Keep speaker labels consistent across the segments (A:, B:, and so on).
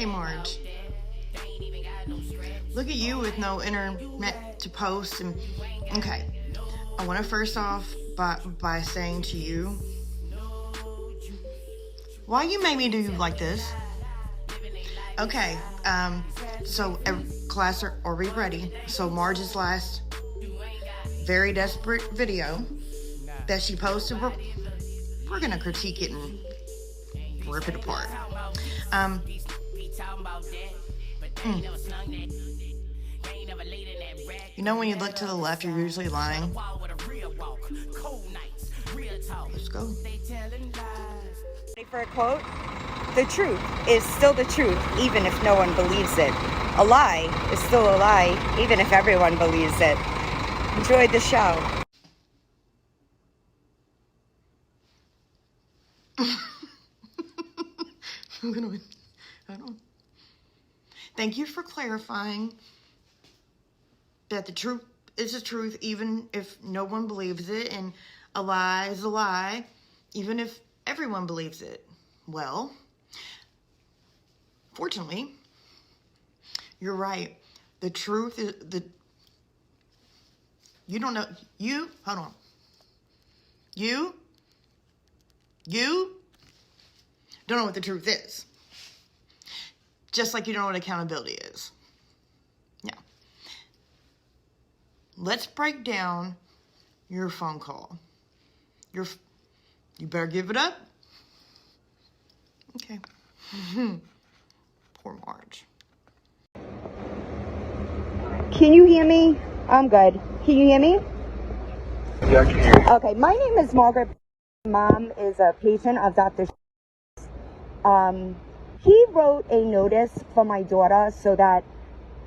A: Okay, Marge. Look at you with no internet to post. And okay, I want to first off by saying to you, why you made me do you like this? Okay, so class are we ready? So Marge's last very desperate video that she posted, we're gonna critique it and rip it apart. You know when you look to the left, you're usually lying. Let's go.
B: Ready for a quote? The truth is still the truth, even if no one believes it. A lie is still a lie, even if everyone believes it. Enjoyed the show.
A: Thank you for clarifying that the truth is the truth, even if no one believes it, and a lie is a lie, even if everyone believes it. Well, fortunately, you're right. The truth is you don't know, hold on. You don't know what the truth is. Just like you don't know what accountability is. Now, let's break down your phone call. You better give it up. Okay. Poor Marge.
B: Can you hear me? I'm good. Can you hear me?
C: Yeah, I can hear you.
B: Okay, my name is Margaret. Mom is a patient of Dr. He wrote a notice for my daughter so that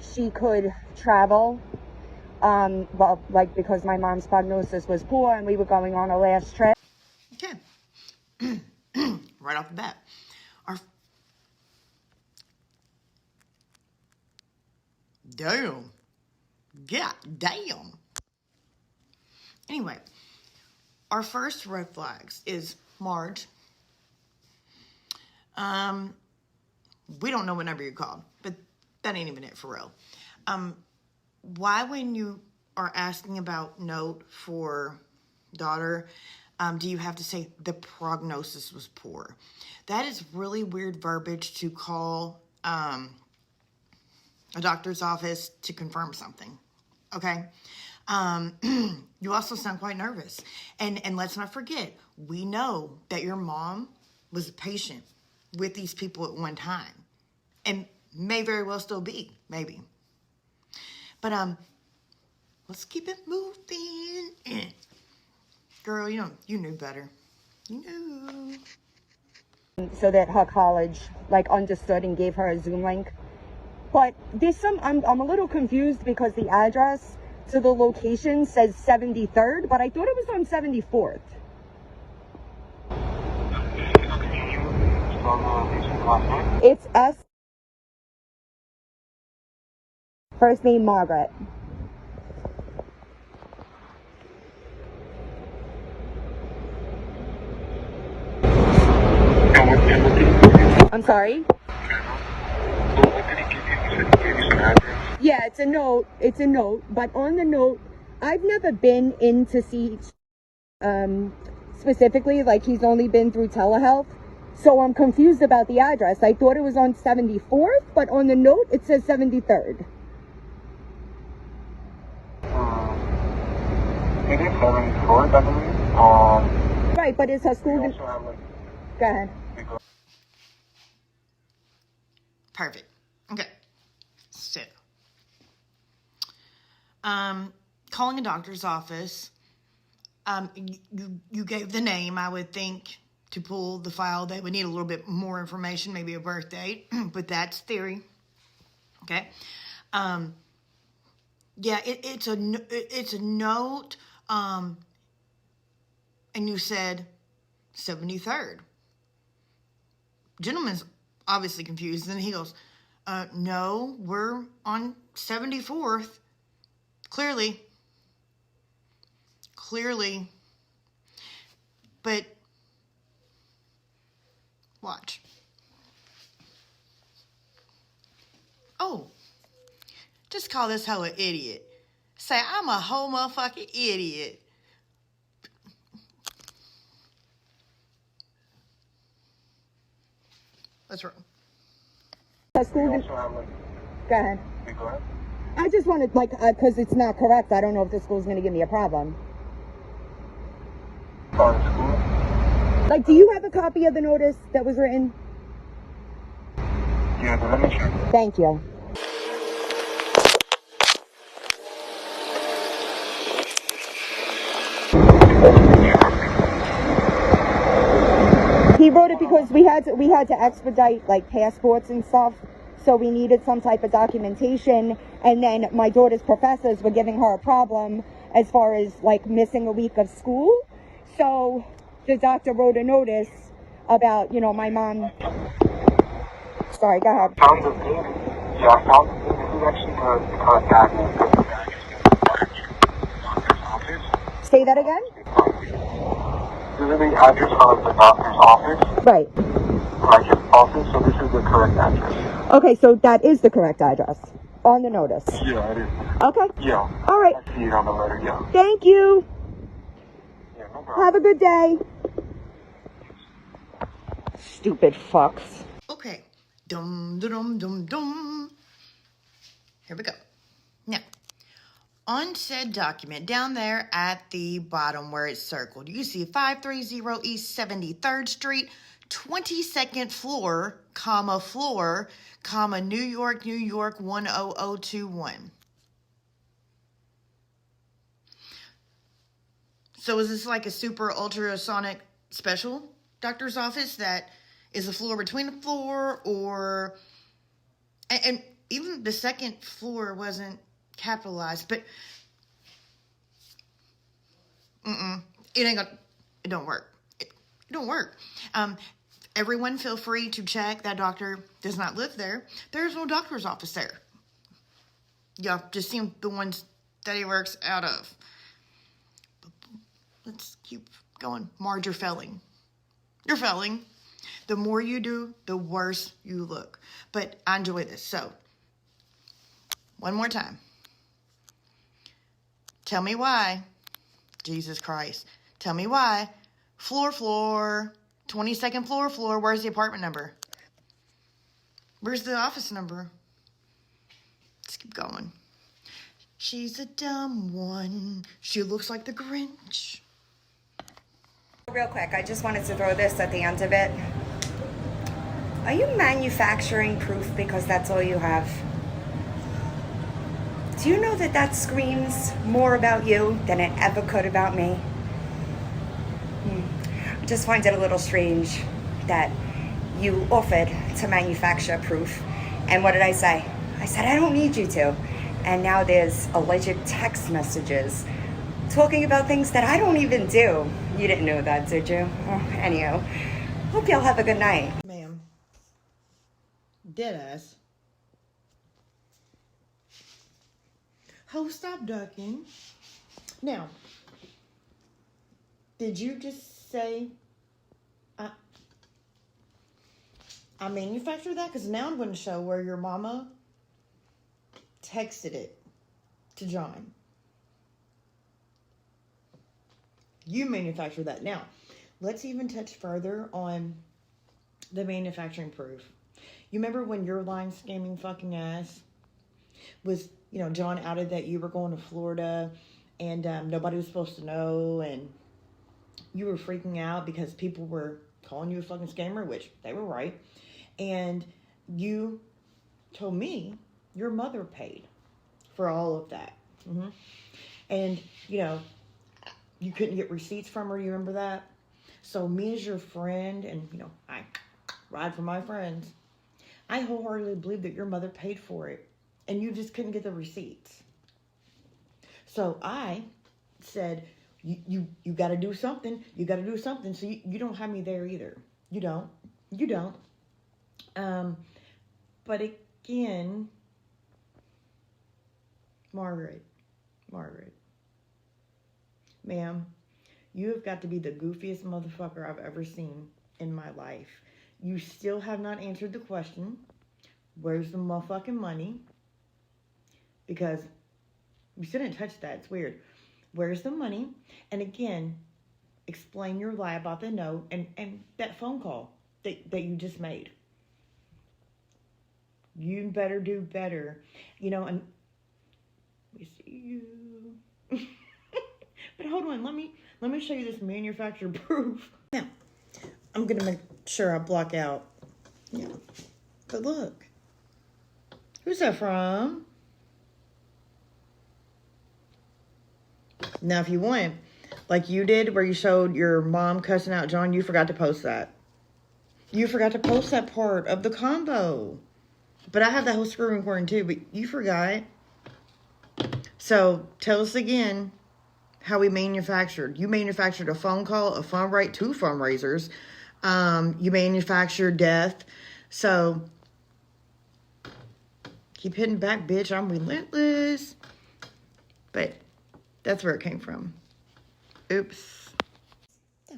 B: she could travel. Well, like because my mom's prognosis was poor and we were going on a last trip.
A: Okay. Right off the bat. Damn. God damn. Anyway, our first red flags is Marge. We don't know what number you called, but that ain't even it for real. Why when you are asking about note for daughter, do you have to say the prognosis was poor? That is really weird verbiage to call a doctor's office to confirm something. Okay? You also sound quite nervous. And let's not forget, we know that your mom was a patient with these people at one time. And may very well still be, maybe. But let's keep it moving. Girl, you knew better. You knew.
B: So that her college understood and gave her a Zoom link. But there's I'm a little confused because the address to the location says 73rd, but I thought it was on 74th. It's S. First name Margaret. I'm sorry? Yeah, it's a note. It's a note. But on the note, I've never been in to see specifically, he's only been through telehealth. So I'm confused about the address. I thought it was on 74th, but on the note, it says 73rd.
C: It is 74th, I believe.
B: Right, but is her school... Go ahead.
A: Perfect. Okay. So, calling a doctor's office, you gave the name. I would think to pull the file, they would need a little bit more information, maybe a birth date, but that's theory. Okay. Yeah, it's a note, and you said 73rd. Gentleman's obviously confused, and he goes, no, we're on 74th. Clearly. But watch. Just call this hoe an idiot. Say, I'm a whole motherfucking idiot. What's wrong?
B: School.
C: Also have like,
B: Go ahead.
C: go ahead.
B: I just wanted, like, because it's not correct. I don't know if the school's going to give me a problem.
C: School?
B: Like, do you have a copy of the notice that was written?
C: Yeah, but let me check.
B: Thank you. He wrote it because we had to expedite like passports and stuff, so we needed some type of documentation. And then my daughter's professors were giving her a problem as far as like missing a week of school. So the doctor wrote a notice about, you know, my mom. Sorry, go ahead.
C: Found the thing. Yeah, I found the thing. This is actually the correct address.
B: Say that again?
C: This is the address for like the doctor's office.
B: Right.
C: Like his office, so this is the correct address.
B: Okay, so that is the correct address on the notice.
C: Yeah, it is.
B: Okay.
C: Yeah.
B: All right.
C: I see it on the letter, yeah.
B: Thank you.
C: Yeah, no problem.
B: Have a good day. Stupid fucks.
A: Okay. Dum, dum, dum, dum. Here we go. Now, on said document, down there at the bottom where it's circled, you see 530 East 73rd Street, 22nd floor, New York, New York 10021. So is this like a super ultrasonic special doctor's office that is a floor between the floor, or... And even the second floor wasn't capitalized, but it don't work. It don't work. Everyone feel free to check. That doctor does not live there. There's no doctor's office there. Y'all just seen the ones that he works out of. Let's keep going. Marge, you're failing. You're failing. The more you do, the worse you look. But I enjoy this. So, one more time. Tell me why. Jesus Christ. Tell me why. Floor. 22nd floor. Where's the apartment number? Where's the office number? Let's keep going. She's a dumb one. She looks like the Grinch.
B: Real quick, I just wanted to throw this at the end of it. Are you manufacturing proof because that's all you have? Do you know that that screams more about you than it ever could about me? I just find it a little strange that you offered to manufacture proof. And what did I say? I said, I don't need you to. And now there's alleged text messages talking about things that I don't even do. You didn't know that, did you? Oh, anyhow, hope y'all have a good night.
A: Ma'am. Deadass. Ho, stop ducking. Now, did you just say I manufactured that? Because now I'm going to show where your mama texted it to John. You manufactured that. Now, let's even touch further on the manufacturing proof. You remember when your line scamming fucking ass was, you know, John outed that you were going to Florida and nobody was supposed to know, and you were freaking out because people were calling you a fucking scammer, which they were right. And you told me your mother paid for all of that. Mm-hmm. And, you know, you couldn't get receipts from her. You remember that? So me as your friend, and, you know, I ride for my friends, I wholeheartedly believe that your mother paid for it and you just couldn't get the receipts. So I said, you got to do something. You got to do something. So you don't have me there either. You don't. But again, Margaret, ma'am, you have got to be the goofiest motherfucker I've ever seen in my life. You still have not answered the question. Where's the motherfucking money? because you shouldn't touch that. It's weird. Where's the money? And again, explain your lie about the note and that phone call that you just made. You better do better. You know, and we see you. But hold on, let me show you this manufacturer proof. Now, I'm gonna make sure I block out. Yeah. But look. Who's that from? Now, if you want, like you did, where you showed your mom cussing out John, you forgot to post that. You forgot to post that part of the combo. But I have that whole screen recording too, but you forgot. So, tell us again how we manufactured. You manufactured a phone call, a fundraiser, 2 fundraisers. You manufactured death. So, keep hitting back, bitch. I'm relentless. But that's where it came from. Oops. Yeah.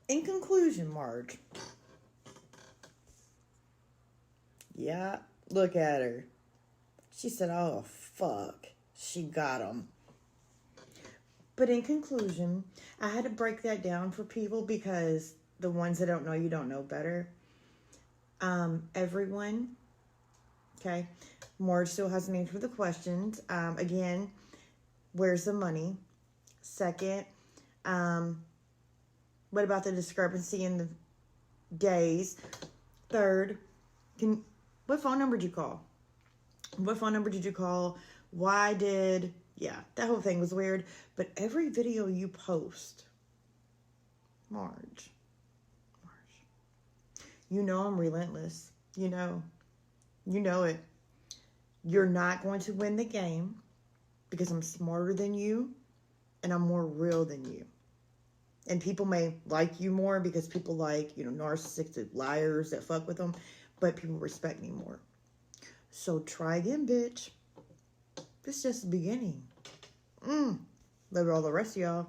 A: In conclusion, Marge. Yeah, look at her. She said, oh, fuck. She got him. But in conclusion, I had to break that down for people because the ones that don't know you don't know better. Everyone, okay, Marge still hasn't answered the questions. Again, where's the money? Second, what about the discrepancy in the days? Third, what phone number did you call? What phone number did you call? Why did... Yeah, that whole thing was weird. But every video you post... Marge. You know I'm relentless. You know. You know it. You're not going to win the game because I'm smarter than you and I'm more real than you. And people may like you more because people like, narcissistic liars that fuck with them. But people respect me more. So try again, bitch. This is just the beginning. Love all the rest of y'all.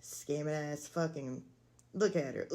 A: Scamming ass fucking. Look at her.